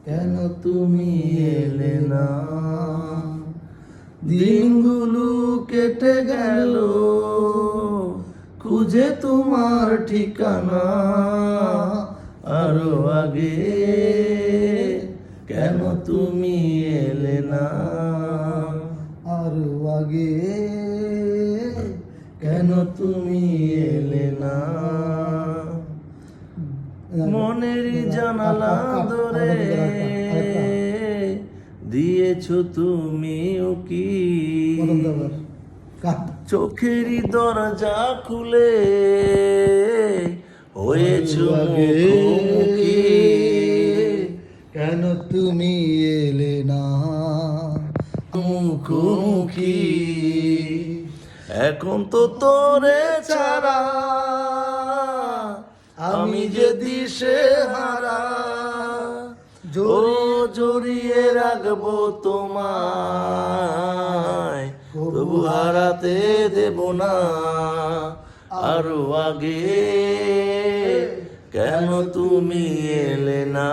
কেন তুমি এলে না? দিনগুলো কেটে গেল খুঁজে তোমার ঠিকানা, আরো আগে কেন তুমি এলে না? আরো আগে কেন তুমি এলে না? মনের জানালা ধরে দিয়েছো তুমি উকি, চোখেরই দরজা খুলে হয়েছো মুখোমুখি। কেন তুমি এলে না মুখোমুখি? এখন তো তোরে ছাড়া আমি যে দিশে হারা, জড়িয়ে রাখবো তোমায়, তবু হারাতে দেব না। আরো আগে কেন তুমি এলে না?